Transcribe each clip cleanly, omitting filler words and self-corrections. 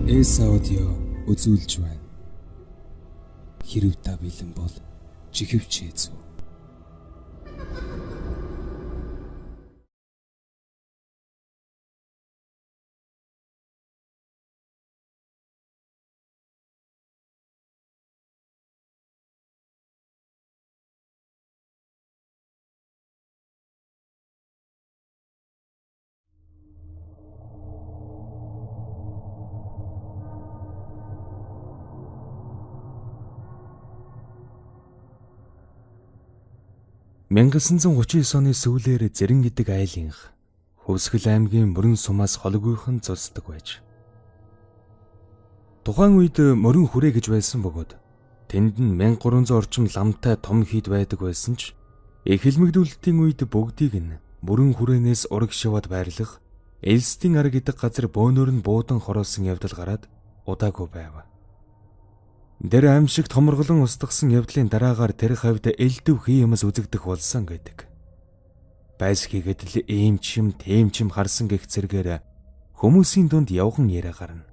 Эс аудио үзүүлж байна. Хэрв та бэлэн бол чихвч хийцүү. (1939 оны сүүлээр Зэрэн гэдэг айлынх Хөвсгөл аймгийн Мөрөн сумаас холгүйхэн цусдаг байж. Тухайн үед Мөрөн хүрээ гэж байсан бөгөөд тэнд нь 1300 орчим ламтай том хід байдаг байсан ч их хэлмэгдүүлэлтийн үед бүгдийг нь Мөрөн хүрээнээс ураг шивад байрлах Элстийн ар гэдэг газар бөөнөр нь буудан хороосон явдал гараад удаагүй байв. Тэр аимшиг томорголон устгасан явдлын дараагаар тэр хавьд элдв хий юмс үзэгдэх болсон гэдэг. Байс хийгээд л ийм чим тэм чим харсан гэх зэргээр хүмүүсийн дунд явхан яриа гарна.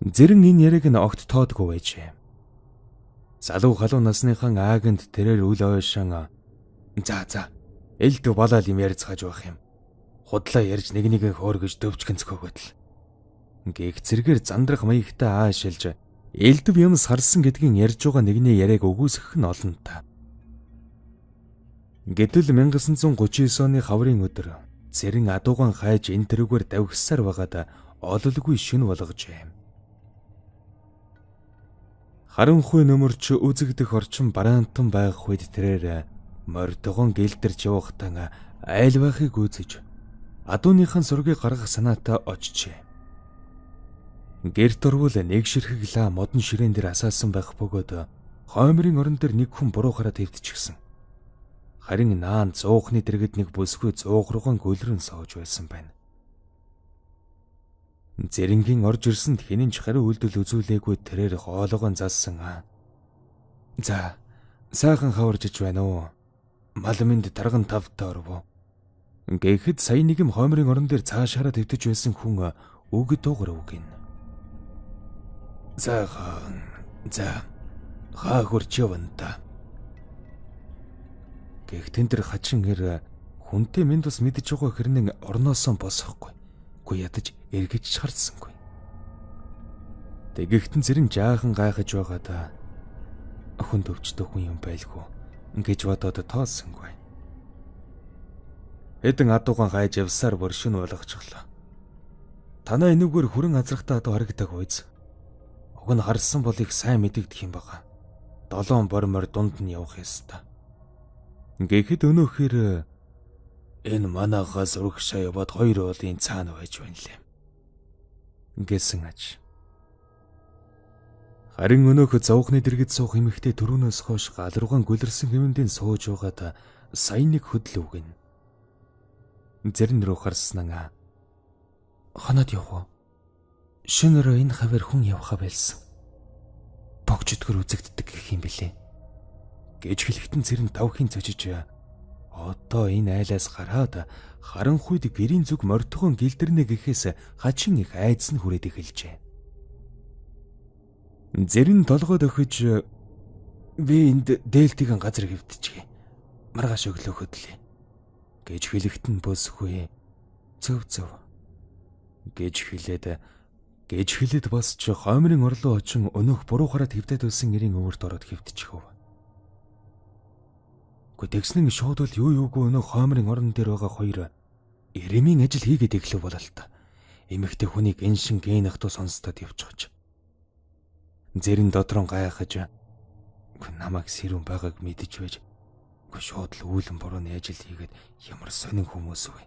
Зэрэн энэ яриаг нь огт тоодгүй байжээ. Залуу халуун насныхан ааганд тэрээр үл ойшон за элдв болоод юм ярьцгааж байх юм. Худлаа ярьж нэг хөөр гэж дөвчгэнцгөөгөөд л. Гэх зэргээр зандрах маягтай аашилж элдв юмс харсан гэдгийг ярьж байгаа нэгний яриаг өгөөсгөх нь олон та. Гэтэл 1939 оны хаврын өдөр Зэрэн адуугаан хайж энэ тэрүүгээр давхсаар байгаад ололгүй шөнө болгожээ. Харанхуй нөмөрч үзэгдэх орчин бараантан байх үед тэрээр мордогоон гэлдэрч явахтан айл байхыг үзэж адууныхан сургийг гаргах санаатай очжээ. Гэрт орвол нэг ширхэгла модон ширээн дээр асаасан байх бөгөөд хоймрын орон дээр нэг хүн буруухаараа твтчихсэн. Харин наан зуухны дэргэд нэг бүсгүй зуухруугаан гөлрөн сууж байсан байна. Зэрэнгийн орж ирсэнд хинэнч хариу үйлдэл үзүүлээгүй тэрээр хоолоогоо зассан. За, сайхан хаварж иж байна уу? Мал минь тарган тавтай орвоо. Гэхэд сая нэг юм хоймрын орон дээр цаашаараа твтэж байсан хүн үг дуугар үг гин. За хурч явна та. Гэхдээ тэр хачин гэр хүнтэй минь бас мэдж байгаа хэрнээ орноосоо босохгүй. Гүй ядаж эргэж харсангүй. Тэгэхтэн Зэрэн жаахан гайхаж байгаа да. Хүн төвчтэй хүн юм байлгүй гэж бодоод тоосонгүй. Хэдэн адуугаан гайж явсаар боршин болгочихлоо. Танаа энүүгээр хүрэн азрахтаа адуу харагдаг үйз. Уг нь харсан бол их сайн мэдэгдэх юм бага. 7 бормор дунд нь явах ёстой. Гэхэд өнөөхөр энэ манайхаас урагшаа яваад 2 уулын цаана байж байна лээ. Гэсэн аж. Харин өнөөх зовхны дэргэд суух эмэгтэй төрөнөөс хойш галруугаан гүлэрсэн хэмэндийн сууж байгаад сайн нэг хөдөл үгэн. Зэрэн рүү харснаа. Ханаад явах уу? Шинээр энэ хавар хүн явхаа байлсан. Богждгөр үзэгддэг гэх юм билээ. Гэж хэлэхдээ Зэрэн тавхийн цочиж одоо энэ айлаас гараад харанхуйд гэрийн зүг мордогоон гэлдэрнэ гэхээс хачин их айдас нь хүрээд эхэлжээ. Зэрэн толгойд өхөж би энд дээлтийн газар хэвтчихье. Маргааш өглөөхөд л гэж хэлэхдээ босгүй. Зөв гэж хэлээд бас ч хоймрын орлоо очин өнөөх буруухаараа твдэд байсан нэрийн өвөрт ороод хэвтчихв. Тэгснэн шууд л юугүй өнөөх хоймрын орон дээр байгаа хоёр эрэмийн ажил хийгээд эхлэв болол та. Эмэгтэй хүнийг эншин гэн ахтуу сонсдод явчихж. Зэрэн дотроо гайхаж намайг сэрүүн байгааг мэдэж байж шууд л үүлэн бурууны ажил хийгээд ямар сонин хүмүүс вэ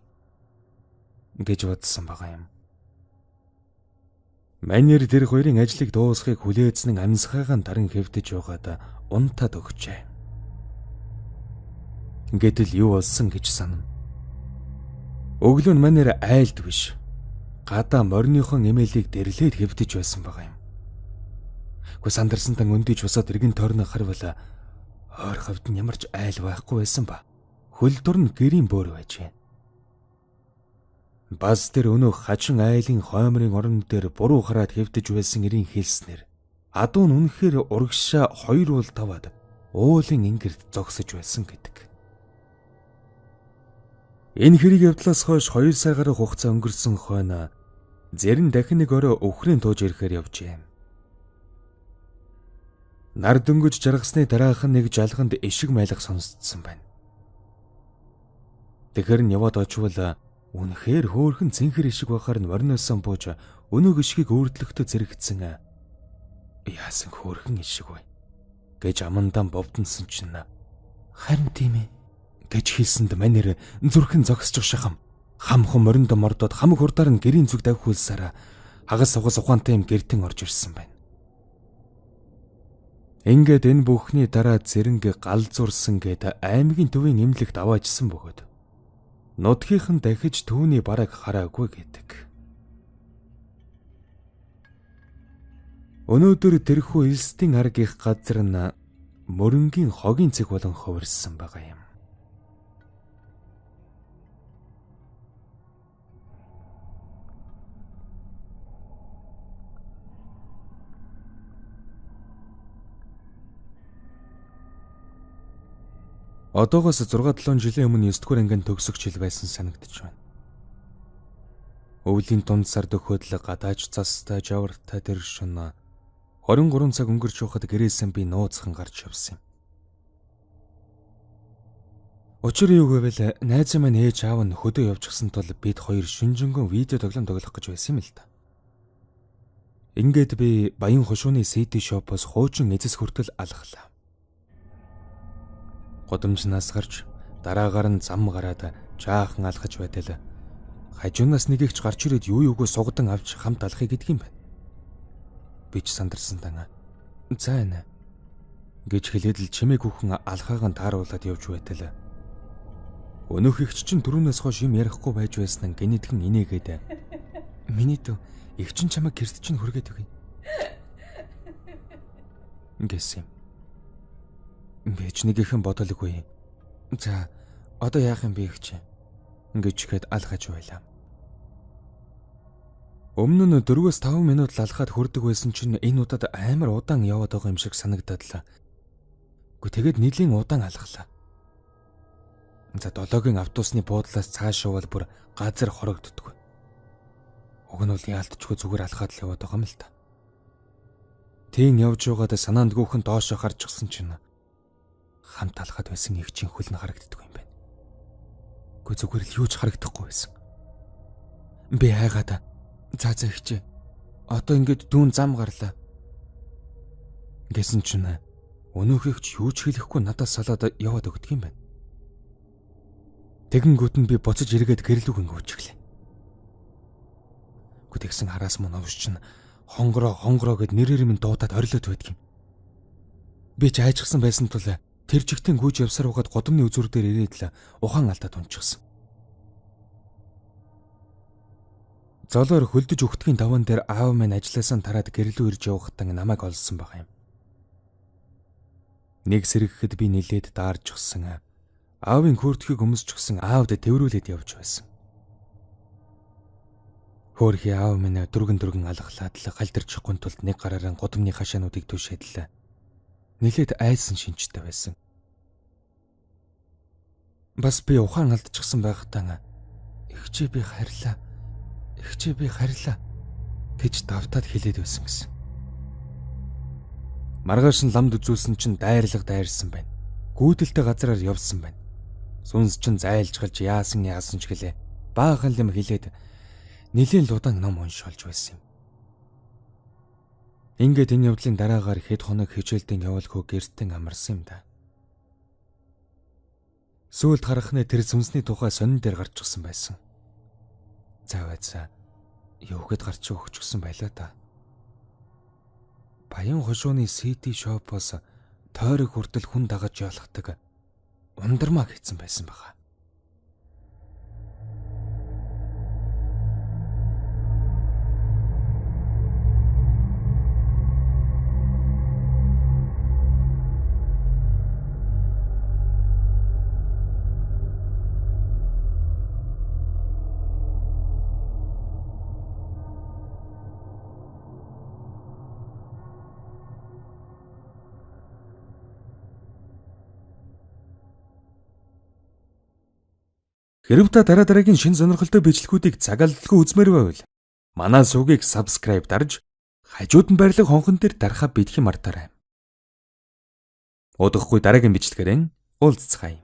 гэж бодсон байгаа юм. Манер тэр хоёрын ажлыг дуусхийг хүлээцэн амьсгаагаан даран хэвдэж байгаад унтаад өгчээ. Гэтэл юу болсон гэж санана. Өглөө нь манер айлд биш. Гадаа морныхон эмээлийг дэрлээд хэвдэж байсан байгаа юм. Сандарсантан өндөж босоод иргэн тойрно харвал ойр хавьд нь ямар ч айл байхгүй байсан ба. Хөл дор нь гэрийн бөөр байжээ. Баз дээр өнөөх хачин айлын хоймрын орон дээр буруу хараад хэвдэж байсан эрийн хэлснэр адуу нь үнэхээр урагшаа 2 уул таваад уулын ингэрд зогсож байсан гэдэг. Энэ хэрэг явдлаас хойш 2 сар гаруй хугацаа өнгөрсөн хойно Зэрэн дахин нэг орой өвхрийн тууж ирэхээр явжээ. Нар дөнгөж жаргасны дараахан нэг жалганд ишиг майлах сонсдсон байна. Тэгэхэр нь яваад очивол үнэхээр хөөхөн цэнхэр ишиг байхаар нь вориносон бууж өнөг ишгийг өөрдлөхтө зэрэгцсэн. Яасан хөөхөн ишиг вэ гэж амандаа бовдонсон чинь харин тийм ээ гэж хэлсэнд манер зүрхэн зогсож шахам. Хамхан моринд мордоод хамаг хурдаар нь гэрийн зүг давхиулсараа хагас угас ухаантай юм гэртэн орж ирсэн байна. Ингээд энэ бүхний дараа Зэрэнг галзуурсан гэд аймгийн төвийн эмнэлэгт аваажсан бөгөөд нутгийнхан дахиж түүний бараг хараагүй гэдэг. Өнөөдөр тэрхүү элстийн аргийнх газар нь мөрөнгийн хогийн цэг болон хувирсан байгаа юм. Одоогоос 6-7 жилийн өмнө 9-р ангид төгсөгч хэл байсан санагдаж байна. Өвлийн дунд сар дөхөөдлө гадааж цастай жавартай тэр шөнө 23 цаг өнгөрч явахад гэрээсэн би нууцхан гарч явсан юм. Учир юу гэвэл найз маань ээж аав нь хөдөө явчихсан тул бид хоёр шүнжэнгөн видео тоглоом тоглох гэж байсан юм л да. Ингээд би Баян хошууны CD shop-оос хуучин эцэс хүртэл алхлаа. Годомжнаас гарч дараагаар нь зам гараад жаахан алхаж байтал хажуунаас нэг ихч гарч ирээд юу юугүй сугадан авч хамт алхахыг гэдэг юм байна. Би ч сандарсан даа. За энэ гэж хэлээд л чимээг хүүхэн алхаагаан тааруулаад явж байтал өнөөх ихч чинь түрүүнээс хойш юм ярихгүй байж байсан нь гинэтгэн инээгээд миний дөө их чинь чамайг гэрт чинь хүргээд өгье гэсэн юм. Бич нэг ихэн бодолгүй. За одоо яах юм бэ ихч ингэж ихэд алхаж байлаа. Өмнө нь 4-5 минут л алхаад хүрдэг байсан чинь энэ удаад амар удаан яваад байгаа юм шиг санагдаад л. Гэхдээ тэгээд нэлийн удаан алхлаа. За 7-гийн автобусны буудлаас цааш явбал бүр газар хорогддгоо. Уг нь бол яалтчгүй зүгээр алхаад л яваад байгаа юм л та. Тийм явж байгаад санаандгүйхэн доошо харчихсан чинь хамт алхаад байсан ихчийн хөл нь харагддаг юм байна. Гэхдээ зүгээр л юу ч харагдахгүй байсан. Би хайгаад за ихчээ. Одоо ингэж дүүн зам гарлаа. Гэсэн чинь өнөөх ихч юу ч хэлэхгүй надаас салаад яваад өгдөг юм байна. Тэгэнгүүт нь би буцаж эргээд гэрлүүг өнгөөчихлээ. Тэгсэн хараас мөн овш чинь хонгороо гэд нэрээр минь дуудаад орилоод байдаг юм. Би ч айжчихсан байсан тул тэр чигтэн гүйж явсаар угаад годомны үзүр дээр ирээд л ухаан алдаад унчихсан. Золоор хөлдөж өгтгийн даван дээр аав минь ажилласаа тараад гэрлүү ирж явахтан намайг олсон байгаа юм. Нэг сэргэхэд би нилээд даарчихсан. Аавын күртгийг өмсчихсэн аавд тэврүүлээд явж байсан. Хөөрхи аав минь дөргөн алхлаад л галдирчихгүй тулд нэг гараараа годомны хашаануудыг түшээдлээ. Нилээд айсан шинжтэй байсан. Бас би ухаан алдчихсан байхтаа ихчээ би харьлаа гэж давтаад хэлээд байсан гэсэн. Маргааш нь ламд үзүүлсэн чинь дайрсан байна. Гүйдэлтэй газараар явсан байна. Сүнс чинь зайлжгалж яасан ч гэлээ. Баахан юм хэлээд нэлийн удаан ном уншуулж байсан юм. Ингээд энэ явдлын дараагаар хэд хоног хичээлдэн явуулгүй гэртэн амарсан юм да. Сүүлд харахны тэр сүнсний тухай сонин дээр гарчихсан байсан. Заавайцаа юугэд гарч өгчихсөн байлаа та. Баян хошууны CD shop-оос тойрог хүртэл хүн дагаж ялахдаг ундармаа хийсэн байсан баха. Хэрэв та дараагийн шин сонирхолтой бичлэгүүдийг цагааллгүй үзмээр байвал манай сувгийг subscribe дарж хажууд нь байрлах хонхон дээр дарахаа бидхи мартаарай. Удахгүй дараагийн бичлэгээр уулзцгаая.